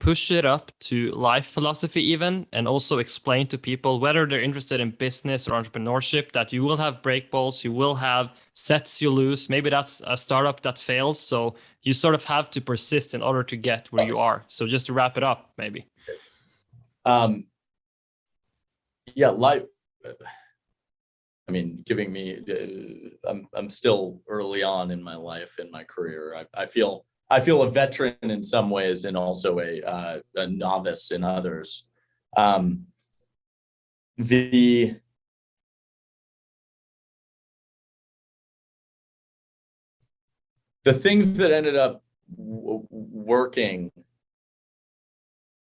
push it up to life philosophy even, and also explain to people, whether they're interested in business or entrepreneurship, that you will have break balls, you will have sets you lose. Maybe that's a startup that fails. So you sort of have to persist in order to get where you are. So just to wrap it up, maybe. Yeah, life. I mean, giving me, I'm still early on in my life, in my career. I feel a veteran in some ways, and also a novice in others. The things that ended up working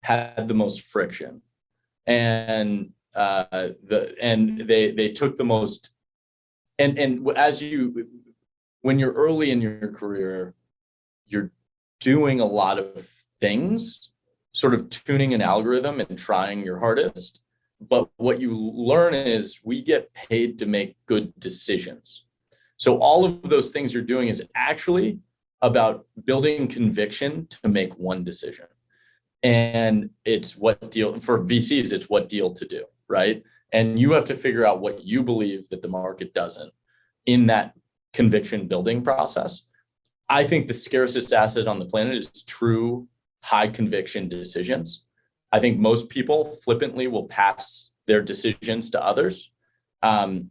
had the most friction, and they took the most, and when you're early in your career, you're doing a lot of things, sort of tuning an algorithm and trying your hardest. But what you learn is we get paid to make good decisions. So all of those things you're doing is actually about building conviction to make one decision. And it's what deal for VCs, it's what deal to do, right? And you have to figure out what you believe that the market doesn't in that conviction building process. I think the scarcest asset on the planet is true high conviction decisions. I think most people flippantly will pass their decisions to others. And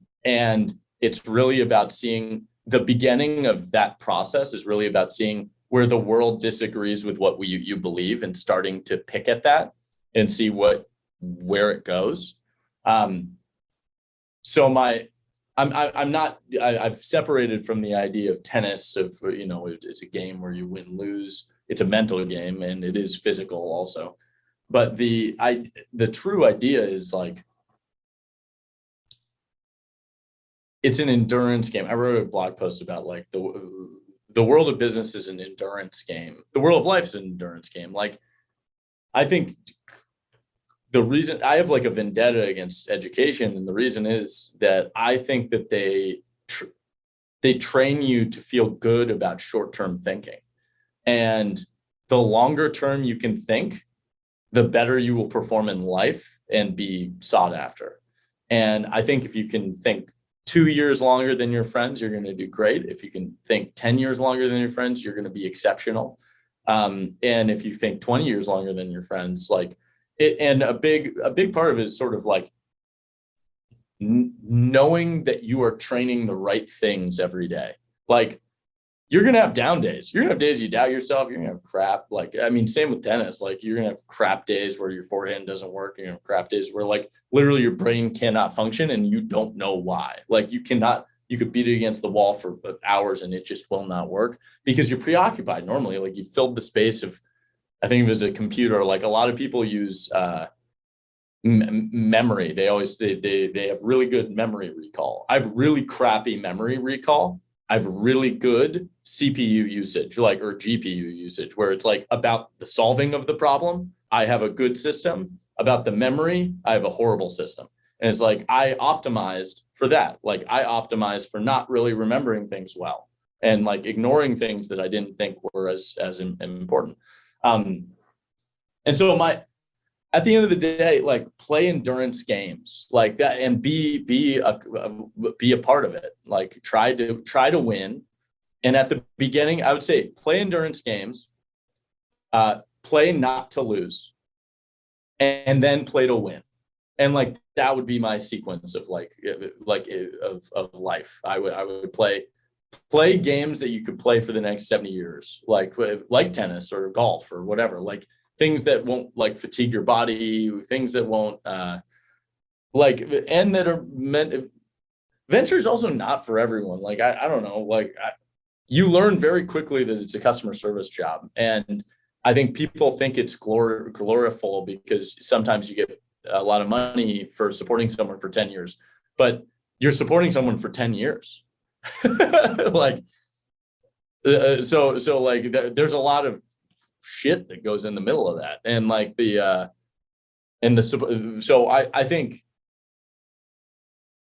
it's really about seeing the beginning of that process is really about seeing where the world disagrees with what you believe, and starting to pick at that and see where it goes. So I've separated from the idea of tennis of, it's a game where you win, lose. It's a mental game, and it is physical also. But the true idea is like, it's an endurance game. I wrote a blog post about like the world of business is an endurance game. The world of life is an endurance game. Like, I think the reason I have like a vendetta against education, and the reason is that I think that they train you to feel good about short-term thinking. And the longer term you can think, the better you will perform in life and be sought after. And I think if you can think 2 years longer than your friends, you're going to do great. If you can think 10 years longer than your friends, you're going to be exceptional. And if you think 20 years longer than your friends, like it, and a big part of it is sort of like knowing that you are training the right things every day. Like, you're going to have down days. You're going to have days you doubt yourself. You're going to have crap. Like, I mean, same with tennis. Like, you're going to have crap days where your forehand doesn't work. You're going to have crap days where like literally your brain cannot function and you don't know why. Like, you could beat it against the wall for hours and it just will not work because you're preoccupied. Normally, like, you filled the space of, I think it was a computer. Like, a lot of people use memory. They have really good memory recall. I have really crappy memory recall. I have really good CPU usage, or GPU usage, where it's like about the solving of the problem, I have a good system. About the memory, I have a horrible system. And it's like, I optimized for that. Like, I optimized for not really remembering things well and like ignoring things that I didn't think were as important. And so at the end of the day, like, play endurance games like that and be a part of it. Like, try to win. And at the beginning, I would say play endurance games, play not to lose, and then play to win. And like, that would be my sequence of of life. I would play games that you could play for the next 70 years, like tennis or golf or whatever, like things that won't like fatigue your body, things that won't and that are meant. Venture is also not for everyone. Like, I don't know, you learn very quickly that it's a customer service job. And I think people think it's gloriful because sometimes you get a lot of money for supporting someone for 10 years, but you're supporting someone for 10 years. There's a lot of shit that goes in the middle of that. And like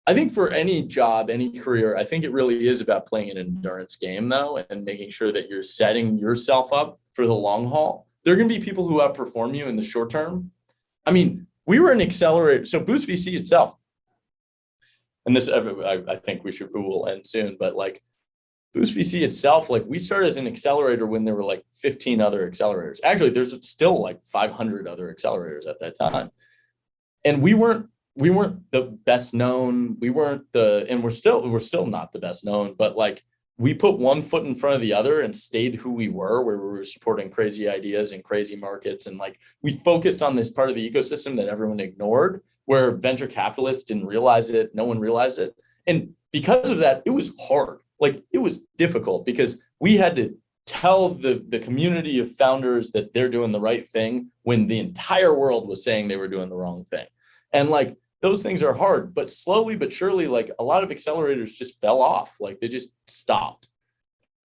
I think for any job, any career, I think it really is about playing an endurance game though, and making sure that you're setting yourself up for the long haul. there are going to be people who outperform you in the short term. I mean, we were an accelerator. So Boost VC itself, and this, I think we will end soon, but like Boost VC itself, like we started as an accelerator when there were like 15 other accelerators. Actually, there's still like 500 other accelerators at that time. And we weren't the best known. And we're still not the best known, but like we put one foot in front of the other and stayed who we were, where we were supporting crazy ideas and crazy markets. And like we focused on this part of the ecosystem that everyone ignored, where venture capitalists didn't realize it. No one realized it. And because of that, it was hard. Like it was difficult because we had to tell the community of founders that they're doing the right thing when the entire world was saying they were doing the wrong thing. And like those things are hard, but slowly but surely, like a lot of accelerators just fell off. Like they just stopped.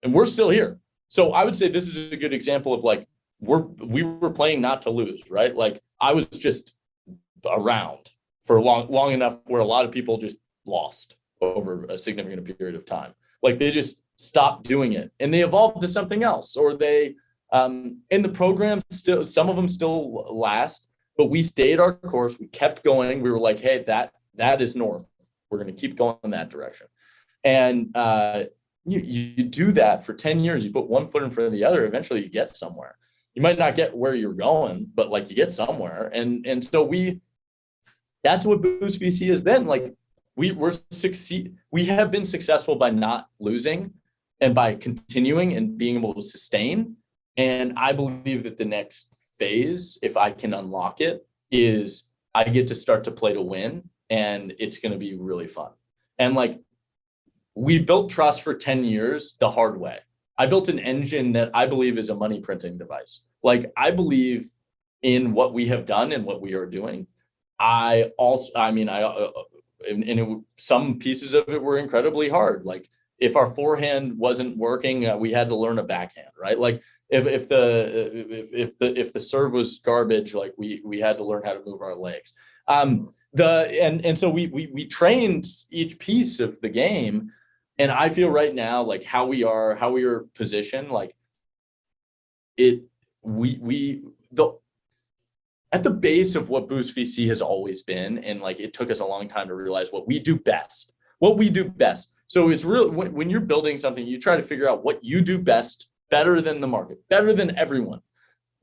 And we're still here. So I would say this is a good example of like we were playing not to lose, right? Like I was just around for long enough where a lot of people just lost over a significant period of time. Like they just stopped doing it and they evolved to something else, or they in the programs still, some of them still last, but we stayed our course. We kept going. We were like, hey, that is north. We're going to keep going in that direction. And you do that for 10 years. You put one foot in front of the other. Eventually you get somewhere. You might not get where you're going, but like you get somewhere. And so that's what Boost VC has been. Like we have been successful by not losing and by continuing and being able to sustain. And I believe that the next phase, if I can unlock it, is I get to start to play to win, and it's going to be really fun. And like we built trust for 10 years the hard way. I built an engine that I believe is a money printing device. Like I believe in what we have done and what we are doing. Some pieces of it were incredibly hard. Like if our forehand wasn't working, we had to learn a backhand, right? Like if the serve was garbage, like we had to learn how to move our legs. So we trained each piece of the game, and I feel right now like how we are positioned, like at the base of what Boost VC has always been, and like it took us a long time to realize what we do best. So it's real when you're building something, you try to figure out what you do best, better than the market, better than everyone.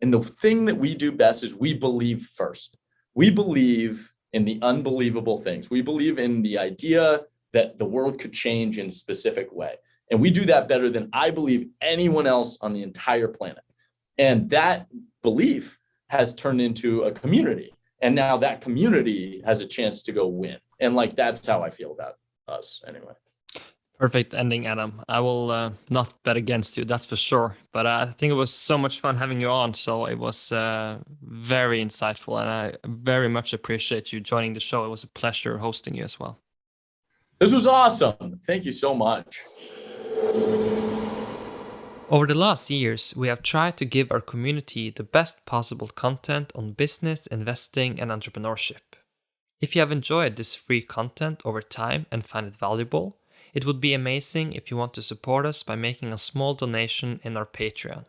And the thing that we do best is we believe first. We believe in the unbelievable things. We believe in the idea that the world could change in a specific way. And we do that better than I believe anyone else on the entire planet. And that belief has turned into a community. And now that community has a chance to go win. And like, that's how I feel about us anyway. Perfect ending, Adam. I will not bet against you, that's for sure. But I think it was so much fun having you on. So it was very insightful, and I very much appreciate you joining the show. It was a pleasure hosting you as well. This was awesome. Thank you so much. Over the last years, we have tried to give our community the best possible content on business, investing, and entrepreneurship. If you have enjoyed this free content over time and find it valuable, it would be amazing if you want to support us by making a small donation in our Patreon.